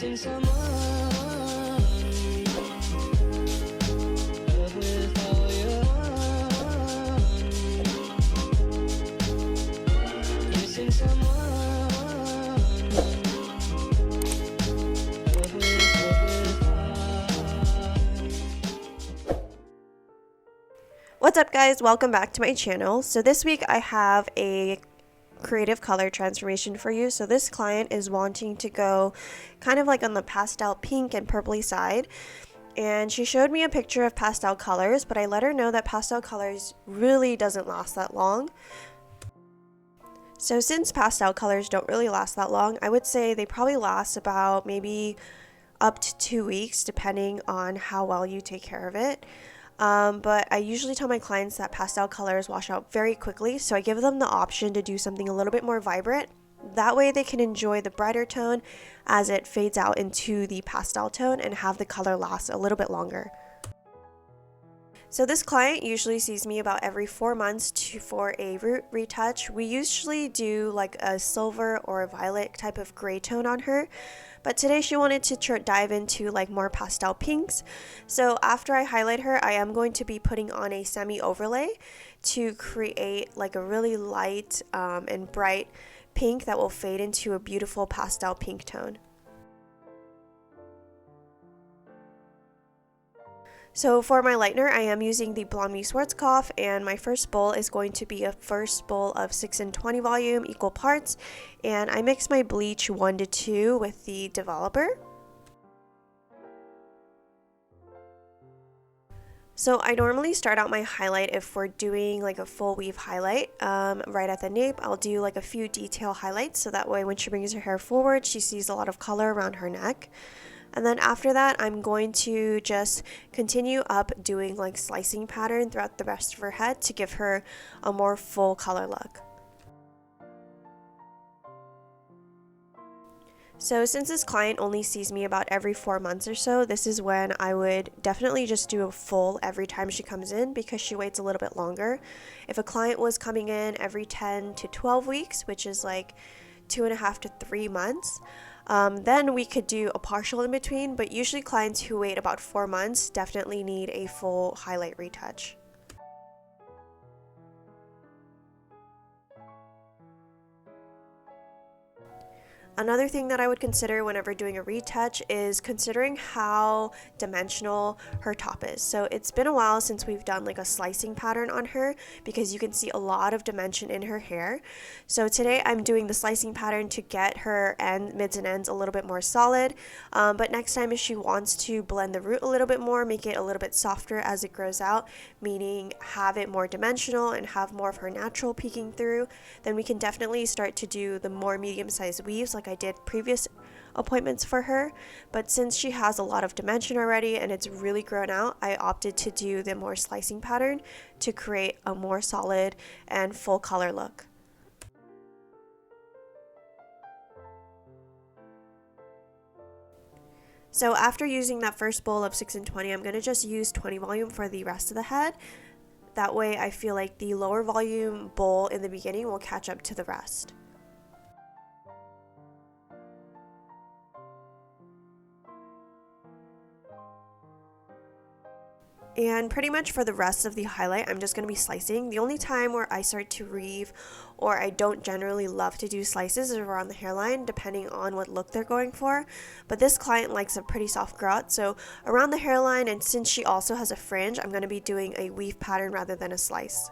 Missing someone. Love with all your heart. Missing someone. Love with heart. What's up, guys? Welcome back to my channel. So this week I have a creative color transformation for you. So this client is wanting to go kind of like on the pastel pink and purpley side, and she showed me a picture of pastel colors, but I let her know that pastel colors really doesn't last that long. So since pastel colors don't really last that long, I would say they probably last about maybe up to 2 weeks depending on how well you take care of it. But I usually tell my clients that pastel colors wash out very quickly, so I give them the option to do something a little bit more vibrant. That way they can enjoy the brighter tone as it fades out into the pastel tone and have the color last a little bit longer. So this client usually sees me about every 4 months for a root retouch. We usually do like a silver or a violet type of gray tone on her, but today she wanted to dive into like more pastel pinks. So after I highlight her, I am going to be putting on a semi overlay to create like a really light and bright pink that will fade into a beautiful pastel pink tone. So for my lightener, I am using the Blonde Me Schwarzkopf, and my first bowl is going to be a first bowl of 6 and 20 volume equal parts, and I mix my bleach 1 to 2 with the developer. So I normally start out my highlight if we're doing like a full weave highlight right at the nape. I'll do like a few detail highlights so that way when she brings her hair forward, she sees a lot of color around her neck. And then after that, I'm going to just continue up doing like slicing pattern throughout the rest of her head to give her a more full color look. So since this client only sees me about every 4 months or so, this is when I would definitely just do a full every time she comes in because she waits a little bit longer. If a client was coming in every 10 to 12 weeks, which is like 2.5 to 3 months, then we could do a partial in between, but usually clients who wait about 4 months definitely need a full highlight retouch. Another thing that I would consider whenever doing a retouch is considering how dimensional her top is. So it's been a while since we've done like a slicing pattern on her because you can see a lot of dimension in her hair. So today I'm doing the slicing pattern to get her mids and ends a little bit more solid. But next time if she wants to blend the root a little bit more, make it a little bit softer as it grows out, meaning have it more dimensional and have more of her natural peeking through, then we can definitely start to do the more medium-sized weaves like I did previous appointments for her. But since she has a lot of dimension already and it's really grown out, I opted to do the more slicing pattern to create a more solid and full color look. So after using that first bowl of 6 and 20, I'm going to just use 20 volume for the rest of the head. That way I feel like the lower volume bowl in the beginning will catch up to the rest. And pretty much for the rest of the highlight, I'm just going to be slicing. The only time where I start to reeve or I don't generally love to do slices is around the hairline, depending on what look they're going for. But this client likes a pretty soft grout, so around the hairline, and since she also has a fringe, I'm going to be doing a weave pattern rather than a slice.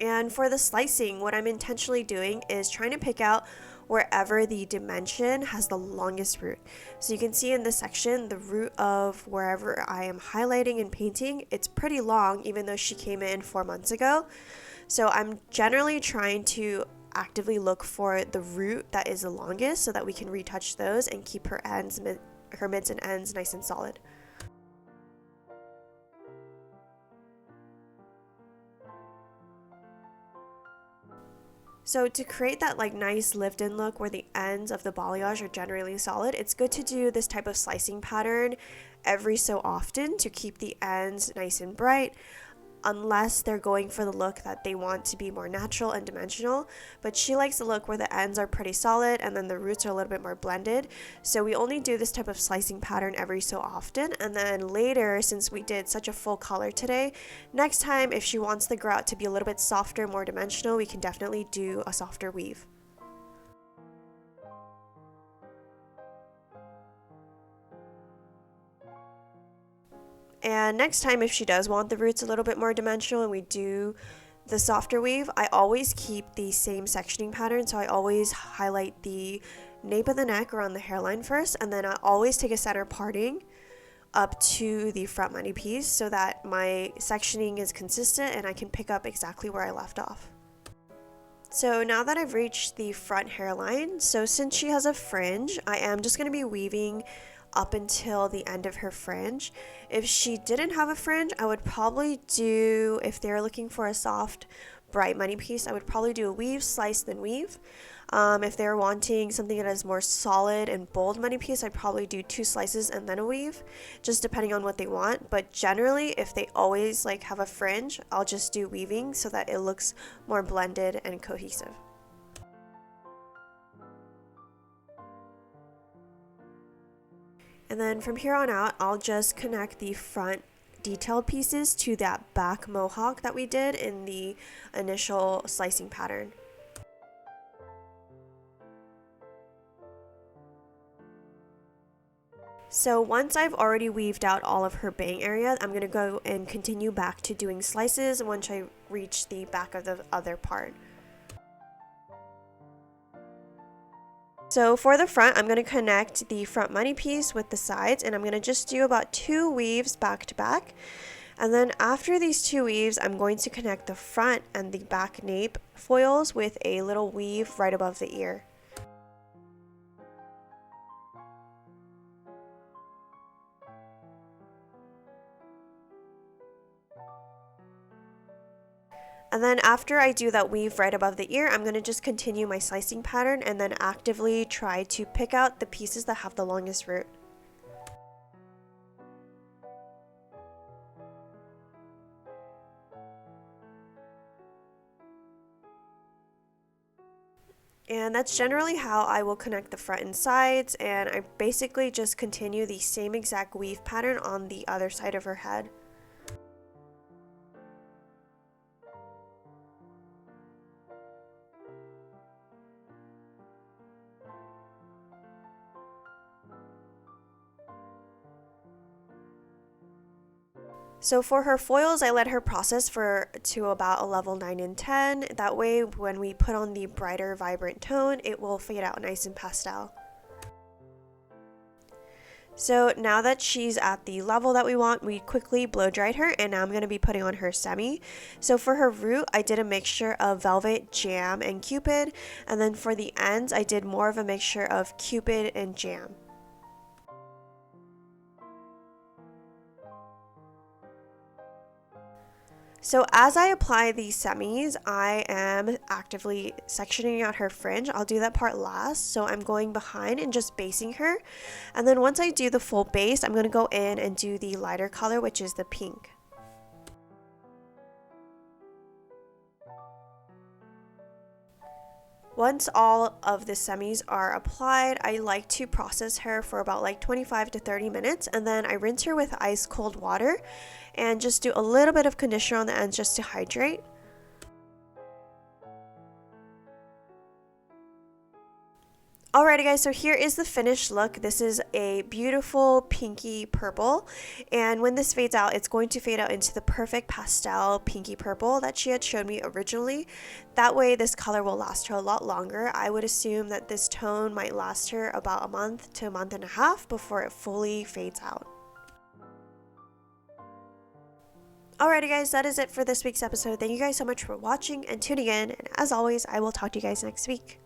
And for the slicing, what I'm intentionally doing is trying to pick out wherever the dimension has the longest root. So you can see in this section, the root of wherever I am highlighting and painting, it's pretty long even though she came in 4 months ago. So I'm generally trying to actively look for the root that is the longest so that we can retouch those and keep her mids and ends nice and solid. So to create that like nice lift-in look where the ends of the balayage are generally solid, it's good to do this type of slicing pattern every so often to keep the ends nice and bright. unless they're going for the look that they want to be more natural and dimensional. But she likes the look where the ends are pretty solid and then the roots are a little bit more blended. So we only do this type of slicing pattern every so often, and then later, since we did such a full color today, next time if she wants the grout to be a little bit softer, more dimensional, we can definitely do a softer weave. And next time, if she does want the roots a little bit more dimensional and we do the softer weave, I always keep the same sectioning pattern. So I always highlight the nape of the neck around the hairline first, and then I always take a center parting up to the front money piece so that my sectioning is consistent and I can pick up exactly where I left off. So now that I've reached the front hairline, so since she has a fringe, I am just going to be weaving up until the end of her fringe. If she didn't have a fringe, I would probably do, if they're looking for a soft, bright money piece, I would probably do a weave, slice, then weave. If they're wanting something that is more solid and bold money piece, I'd probably do 2 slices and then a weave, just depending on what they want. But generally, if they always like have a fringe, I'll just do weaving so that it looks more blended and cohesive. And then from here on out, I'll just connect the front detailed pieces to that back mohawk that we did in the initial slicing pattern. So once I've already weaved out all of her bang area, I'm going to go and continue back to doing slices once I reach the back of the other part. So for the front, I'm going to connect the front money piece with the sides, and I'm going to just do about 2 weaves back to back. And then after these 2 weaves, I'm going to connect the front and the back nape foils with a little weave right above the ear. And then after I do that weave right above the ear, I'm going to just continue my slicing pattern and then actively try to pick out the pieces that have the longest root. And that's generally how I will connect the front and sides, and I basically just continue the same exact weave pattern on the other side of her head. So for her foils, I let her process to about a level 9 and 10. That way, when we put on the brighter, vibrant tone, it will fade out nice and pastel. So now that she's at the level that we want, we quickly blow dried her, and now I'm going to be putting on her semi. So for her root, I did a mixture of velvet, jam, and cupid, and then for the ends, I did more of a mixture of cupid and jam. So as I apply these semis, I am actively sectioning out her fringe. I'll do that part last, so I'm going behind and just basing her. And then once I do the full base, I'm going to go in and do the lighter color, which is the pink. Once all of the semis are applied, I like to process her for about like 25 to 30 minutes, and then I rinse her with ice cold water and just do a little bit of conditioner on the ends just to hydrate. Alrighty guys, so here is the finished look. This is a beautiful pinky purple, and when this fades out, it's going to fade out into the perfect pastel pinky purple that she had showed me originally. That way this color will last her a lot longer. I would assume that this tone might last her about a month to a month and a half before it fully fades out. Alrighty guys, that is it for this week's episode. Thank you guys so much for watching and tuning in, and as always, I will talk to you guys next week.